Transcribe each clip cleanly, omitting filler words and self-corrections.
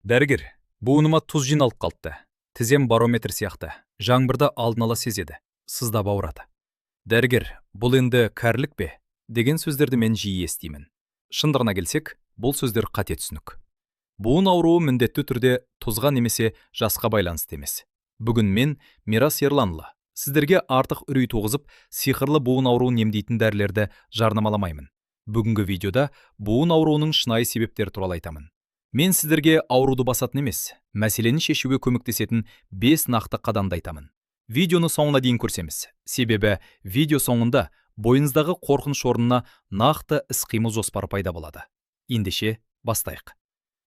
Дәрігер, буыныма тұз жиналып қалыпты. Тізем барометр сияқты. Жаңбырда алдын ала сезеді. Сыздап ауырады. Дәрігер, бұл енді кәрілік пе? Деген сөздерді мен жиі естимін. Шындығына келсек, бұл сөздер қате түсінік. Буын ауруы міндетті түрде тұзға немесе жасқа байланысты емес. Бүгін мен, Мирас Ерланұлы, сіздерге артық үрей туғызып, сиқырлы буын ауруын емдейтін дәрілерді жарнамаламаймын. Бүгінгі видеода буын ауруының шынайы себептері туралы айтамын. Мен сіздерге ауруды басатын емес, мәселені шешуге көмектесетін 5 нақты қадамды айтамын. Видеоны соңына дейін көрсеңіз, себебі видео соңында бойыңыздағы қорқыныш орнына нақты іс-қимыл жоспары пайда болады. Ендеше бастайық.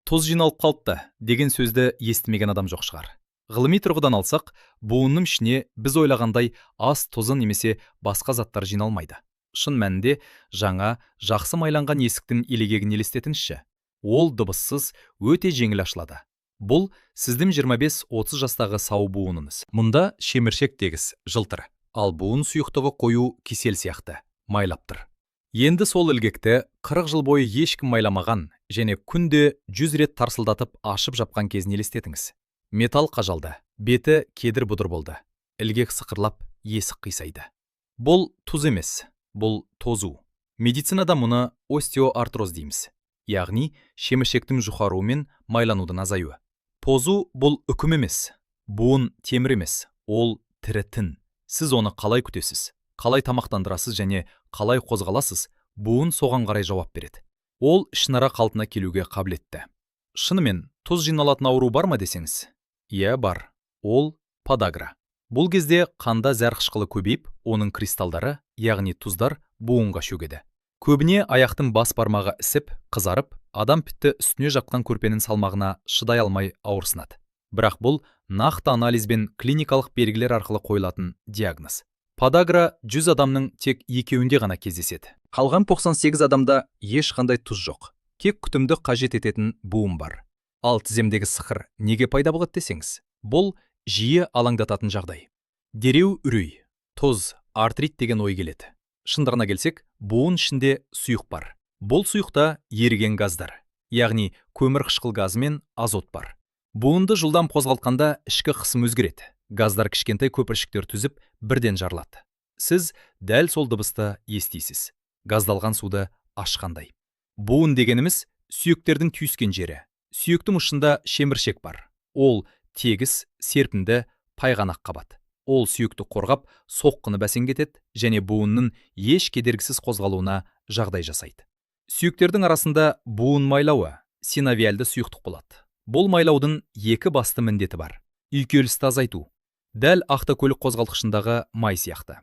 Тұз жиналып қалыпты деген сөзді естімеген адам жоқ шығар. Ғылыми тұрғыдан алсақ, буынның ішіне біз ойлағандай ас тұзы немесе басқа заттар жиналмайды. Шын мәнінде жаңа, жақсы майланған есіктің илегегін елестетіңізші. Ол дыбыссыз, өте жеңіл ашылады. Бұл сіздің 25-30 жастағы сау буыныңыз. Мұнда шеміршек тегіс, жылтыр, ал буын сұйықтығы қою кесел сияқты, майлап тұр. Енді сол ілгекті 40 жыл бойы ешкім майламаған және күнде 100 рет тарсылдатып ашып жапқан кезін елестетіңіз. Металл қажалды, беті кедір-бұдыр болды. Ілгек сықырлап, есік қисайды. Бұл тұз емес, бұл тозу. Медицинада мұны остеоартроз дейміз. Яғни, шеміршектің жұқаруы мен майланудың азаюы. Тозу бұл үкім емес, буын темір емес, ол тірі тін. Сіз оны қалай күтесіз, қалай тамақтандырасыз және қалай қозғаласыз, буын соған қарай жауап береді. Ол ішінара қалпына келуге қабілетті. Шынымен, тұз жиналатын ауру бар ма десеңіз? Иә, бар. Ол подагра. Бұл кезде қанда зәр қышқылы көбейіп, оның кристалдары, яғни тұздар буынға шөгеді. Көбіне аяқтың бас бармағы ісіп, қызарып, адам пітті үстіне жапқан көрпенің салмағына шыдай алмай ауырсынады. Бірақ бұл нақты анализ бен клиникалық белгілер арқылы қойылатын диагноз. Подагра 100 адамның тек 2-інде ғана кездеседі. Қалған 98 адамда ешқандай тұз жоқ. Тек күтімді қажет ететін буын бар. Ал тіземдегі сықыр неге пайда болады десеңіз? Бұл жиі алаңдататын жағдай. Дереу үрей, тұз, артрит деген ой келеді. Шындығына келсек, буын ішінде сұйық бар. Бұл сұйықта еріген газдар, яғни көмір қышқыл газы мен азот бар. Буынды жылдам қозғалтқанда ішкі қысым өзгереді. Газдар кішкентай көпіршіктер түзіп, бірден жарылады. Сіз дәл сол дыбысты естисіз. Газдалған суды ашқандай. Буын дегеніміз сүйектердің түйіскен жері. Сүйектің ұшында шеміршек бар. Ол тегіс, серпінді, пайғанақ қабат. Ол сүйекті қорғап, соққыны бәсеңдетеді және буынның еш кедергісіз қозғалуына жағдай жасайды. Сүйектердің арасында буын майлауы, синовиальды сұйықтық болады. Бұл майлаудың екі басты міндеті бар. Үйкелісті азайту. Дәл автокөлік қозғалтқышындағы май сияқты.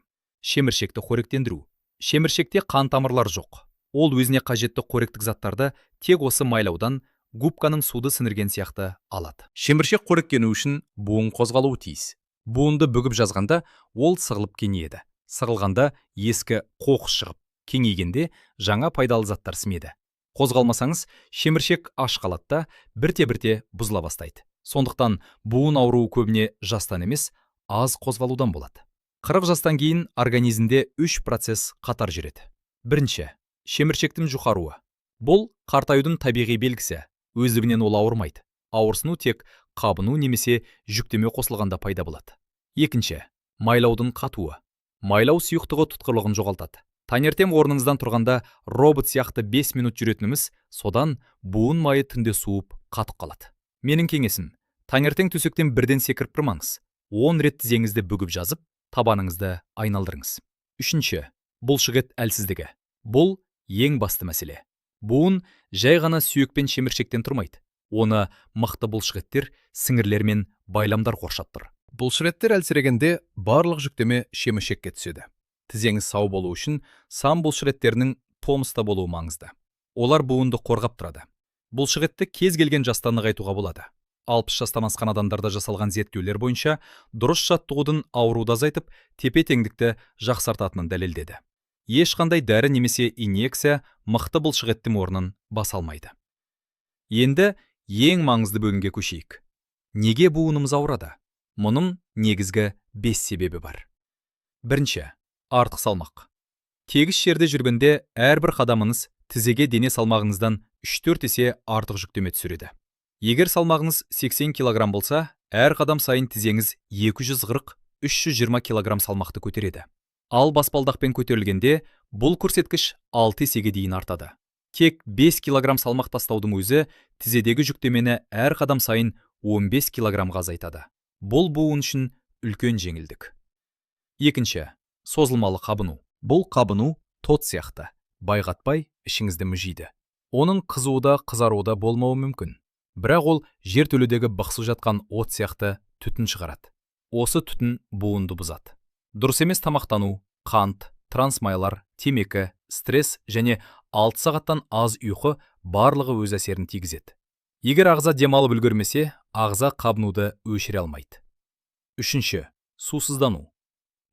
Шеміршекті қоректендіру. Шеміршекте қан тамырлар жоқ. Ол өзіне қажетті қоректік заттарды тек осы майлаудан губканың суды сіңірген сияқты алады. Шеміршек қоректену үшін буын қозғалуы тиіс. Буынды бүгіп жазғанда ол сығылып кеңейеді. Сығылғанда ескі қоқыс шығып, кеңейгенде жаңа пайдалы заттар сімеді. Қозғалмасаңыз, шеміршек аш қалады да бірте-бірте бұзыла бастайды. Сондықтан буын ауруы көбіне жастан емес, аз қозғалудан болады. 40 жастан кейін организмде 3 процесс қатар жүреді. Бірінші, шеміршектің жұқаруы. Бұл қартаюдың табиғи белгісі. Өздігінен ол ауырмайды. Ауырсыну тек қабыну немесе жүктеме қосылғанда пайда болады. Екінші, майлаудың қатуы. Майлау сұйықтығы тұтқырлығын жоғалтады. Таңертең орныңыздан тұрғанда робот сияқты 5 минут жүретініміз, содан буын майы түнде суып, қатып қалады. Менің кеңесім, таңертең төсектен бірден секіріп тұрмаңыз. 10 рет тізеңізді бүгіп жазып, табаныңызды айналдырыңыз. Үшінші, бұлшықет әлсіздігі. Бұл ең басты мәселе. Буын жай ғана сүйек пен шеміршектен тұрмайды. Оны мықты бұлшықеттер, сіңірлер мен байламдар қоршап тұр. Бұлшықеттер әлсірегенде барлық жүктеме шеміршекке түседі. Тізеңіз сау болу үшін сан бұлшықеттерінің тонуста болуы маңызды. Олар буынды қорғап тұрады. Бұлшықетті кез келген жастан нығайтуға болады. 60 жастан асқан адамдарда жасалған зерттеулер бойынша дұрыс жаттығудың ауруды азайтып, тепе-теңдікті жақсартатынын дәлелдеді. Ешқандай дәрі немесе инъекция мықты бұлшықеттің орнын баса алмайды. Енді ең маңызды бөлімге көшейік. Неге буынымыз ауырады? Мұның негізгі 5 себебі бар. Бірінші, артық салмақ. Тегіс жерде жүргенде әрбір қадамыңыз тізеге дене салмағыңыздан 3-4 есе артық жүктеме түсіреді. Егер салмағыңыз 80 килограмм болса, әр қадам сайын тізеңіз 240-320 килограмм салмақты көтереді. Ал баспалдақпен көтерілгенде бұл көрсеткіш 6 есеге дейін артады. Тек 5 килограмм салмақ тастаудың өзі тізедегі жүктемені әр қадам сайын 15 килограммға азайтады. Бұл буын үшін үлкен жеңілдік. Екінші, созылмалы қабыну. Бұл қабыну тот сияқты. Байғатпай ішіңізді мүжейді. Оның қызуы қызаруы да болмауы мүмкін. Бірақ ол жертөледегі бықсып жатқан от сияқты түтін шығарады. Осы түтін буынды бұзады. Дұрыс емес тамақтану, қант, трансмайлар, темекі, стресс және 6 сағаттан аз ұйқы барлығы өз әсерін тигізеді. Егер ағза демалып үлгермесе, ағза қабынуды өшіре алмайды. Үшінші, сусыздану.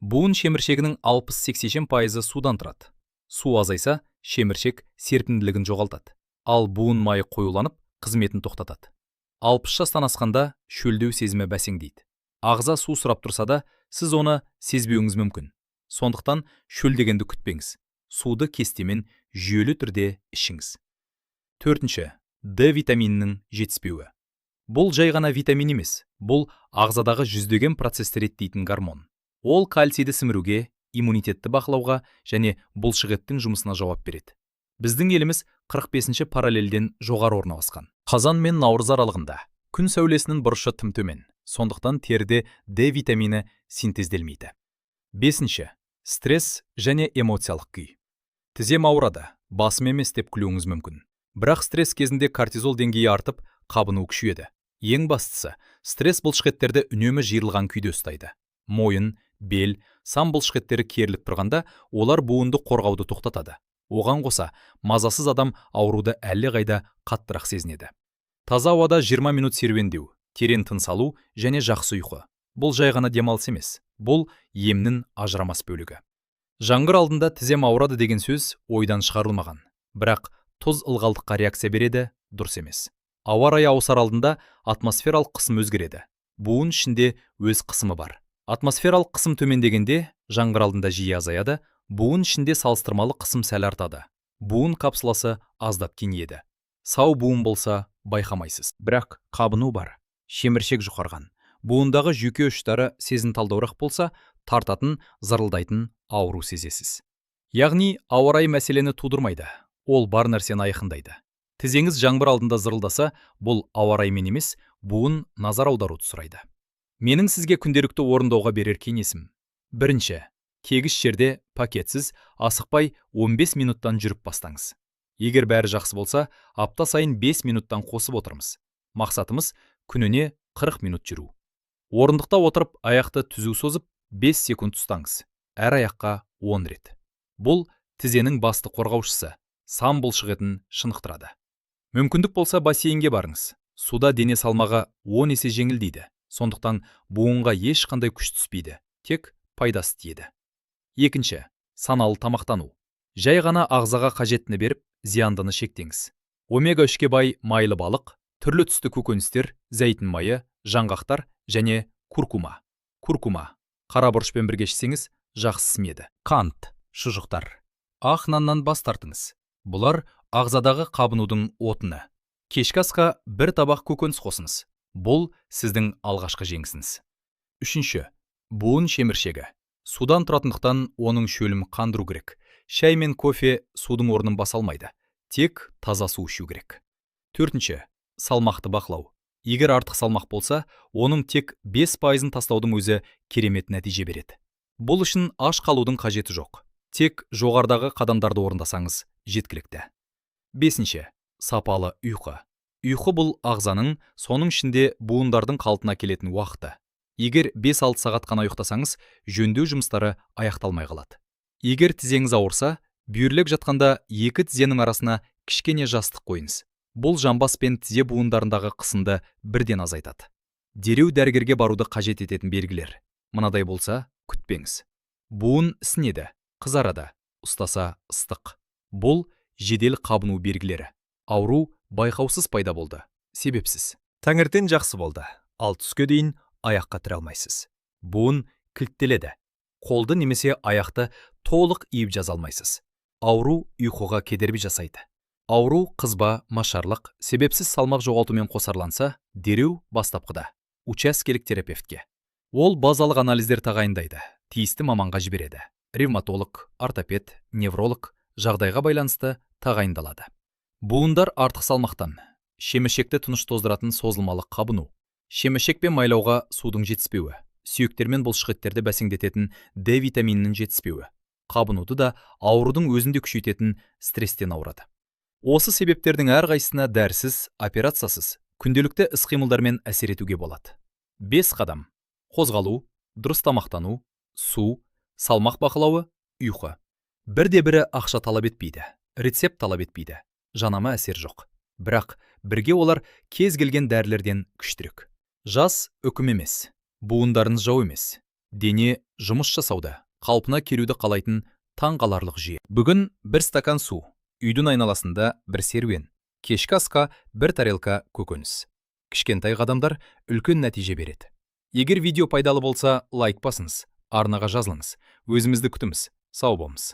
Буын шеміршегінің 60-80% судан тұрады. Су азайса, шеміршек серпімділігін жоғалтады. Ал буын майы қоюланып, қызметін тоқтатады. 60 жастан асқанда шөлдеу сезімі бәсеңдейді. Ағза су сұрап тұрса да, сіз оны сезбеуіңіз мүмкін. Сондықтан шөлдегенді күтпеңіз. Суды кестемен жүйелі түрде ішіңіз. Төртінші, D витаминінің жетіспеуі. Бұл жай ғана витамин емес, бұл ағзадағы жүздеген процесті реттейтін гормон. Ол кальцийді сіміруге, иммунитетті бақылауға және бұлшықеттің жұмысына жауап береді. Біздің еліміз 45-ші параллельден жоғары орналасқан. Қазан мен наурыз аралығында күн сәулесінің бұрышы тым төмен, сондықтан теріде D витамині синтезделмейді. Бесінші, стресс және эмоциялық күй. Тізем ауырады, басым емес деп күлуіңіз мүмкін. Бірақ стресс кезінде кортизол деңгейі артып, қабыну күшейеді. Ең бастысы, стресс бұлшықеттерді үнемі жиырылған күйде ұстайды. Мойын, бел, сан бұлшықеттері керіліп тұрғанда, олар буынды қорғауды тоқтатады. Оған қоса, мазасыз адам ауруды әлі қайда қаттырақ сезінеді. Таза ауада 20 минут серуендеу, терең тыныс алу және жақсы ұйқы. Бұл жай ғана демалыс емес, бұл емнің ажырамас бөлігі. Жаңғыр алдында тізем ауырады деген сөз ойдан шығарылмаған. Бірақ тұз ылғалдыққа реакция береді, дұрыс емес. Ауа райы ауысар алдында атмосфералық қысым өзгереді. Буын ішінде өз қысымы бар. Атмосфералық қысым төмендегенде жаңғыр алдында жиі азаяды, буын ішінде салыстырмалы қысым сәл артады. Буын капсуласы аздап кеңейеді. Сау буын болса байқамайсыз. Бірақ қабыну бар. Шеміршек жұқарған. Буындағы жүйке ұштары сезімталдауырақ болса, тартатын, зырылдайтын ауру сезесіз. Яғни ауа райы мәселені тудырмайды. Ол бар нәрсені айқындайды. Тізеңіз жаңбыр алдында зырылдаса, бұл ауа райымен емес, буын назар аударуды сұрайды. Менің сізге күнделікті орындауға берер кеңесім. Бірінші, кегіс жерде пакетсіз, асықпай 15 минуттан жүріп бастаңыз. Егер бәрі жақсы болса, апта сайын 5 минуттан қосып отырмыз. Мақсатымыз күніне 40 минут жүру. Орындықта отырып, аяқты түзу созып, 5 секунд ұстаңыз. Әр аяққа 10 рет. Бұл тізенің басты қорғаушысы, сан бұлшықетін шынықтырады. Мүмкіндік болса бассейнге барыңыз. Суда дене салмағы 10 есе жеңілдейді. Сондықтан буынға ешқандай күш түспейді, тек пайдасы тиеді. Екінші, саналы тамақтану. Жай ғана ағзаға қажеттіні беріп, зияндыны шектеңіз. Омега-3-ке бай майлы балық, түрлі түсті көкөністер, зәйтүн майы, жаңғақтар және куркума. Куркума. Қара бұрышпен бірге ішсеңіз, жақсы сімеді. Қант, шұжықтар. Ақ наннан бас тартыңыз. Бұлар ағзадағы қабынудың отыны. Кешкі асқа бір табақ көкөніс қосыңыз. Бұл сіздің алғашқы жеңісіңіз. Үшінші, буын шеміршегі. Судан тұратындықтан оның шөлім қандыру керек. Шай мен кофе судың орнын баса алмайды. Тек таза су ішу керек. Төртінші, салмақты бақылау. Егер артық салмақ болса, оның тек 5%-ын тастаудың өзі керемет нәтиже береді. Бұл үшін аш қалудың қажеті жоқ. Тек жоғарыдағы қадамдарды орындасаңыз жеткілікті. Бесінші, сапалы ұйқы. Ұйқы бұл ағзаның, соның ішінде буындардың қалпына келетін уақыты. Егер 5-6 сағат қана ұйықтасаңыз, жөндеу жұмыстары аяқталмай қалады. Егер тізеңіз ауырса, бүйірлеп жатқанда екі тізенің арасына кішкене жастық қойыңыз. Бұл жамбас пен тізе буындарындағы қысымды бірден азайтады. Дереу дәрігерге баруды қажет ететін белгілер. Мынадай болса, күтпеңіз. Буын ісінеді, қызарады, ұстаса ыстық. Бұл жедел қабыну белгілері. Ауру байқаусыз пайда болды, себепсіз. Таңертең жақсы болды, ал түске дейін аяққа тұра алмайсыз. Буын кілттеледі. Қолды немесе аяқты толық иіп жаза алмайсыз. Ауру ұйқыға кедергі жасайды. Ауру қызба, машарлық, себепсіз салмақ жоғалтумен қосарланса, дереу бастапқыда учаскелік терапевтке. Ол базалық анализдер тағайындайды, тиісті маманға жібереді. Ревматолог, ортопед, невролог жағдайға байланысты тағайындалады. Буындар артық салмақтан, шемішекті тыныш тоздыратын созылмалық қабыну, шемішек пен майлауға судың жетіспеуі, сүйектер мен бұлшықеттерді бәсеңдететін D витаминінің жетіспеуі, қабынуды да аурудың өзінде күшейтетін стресстен ауырады. Осы себептердің әрқайсысына дәрісіз, операциясыз, күнделікті іс-қимылдармен әсер етуге болады. 5 қадам: қозғалу, дұрыс тамақтану, су, салмақ бақылауы, ұйқы. Бірде-бірі ақша талап етпейді, рецепт талап етпейді, жанама әсер жоқ. Бірақ бірге олар кез келген дәрілерден күштірек. Жас үкім емес, буындарыңыз жау емес. Дене жұмыс жасауды, қалпына келуді қалайтын таңғаларлық жүйе. Бүгін бір стакан су, үйдің айналасында бір серуен, кешкі асқа бір тарелка көкөніс. Кішкентай қадамдар үлкен нәтиже береді. Егер видео пайдалы болса, лайк басыңыз, арнаға жазылыңыз. Өзімізді күтіміз. Сау болыңыз.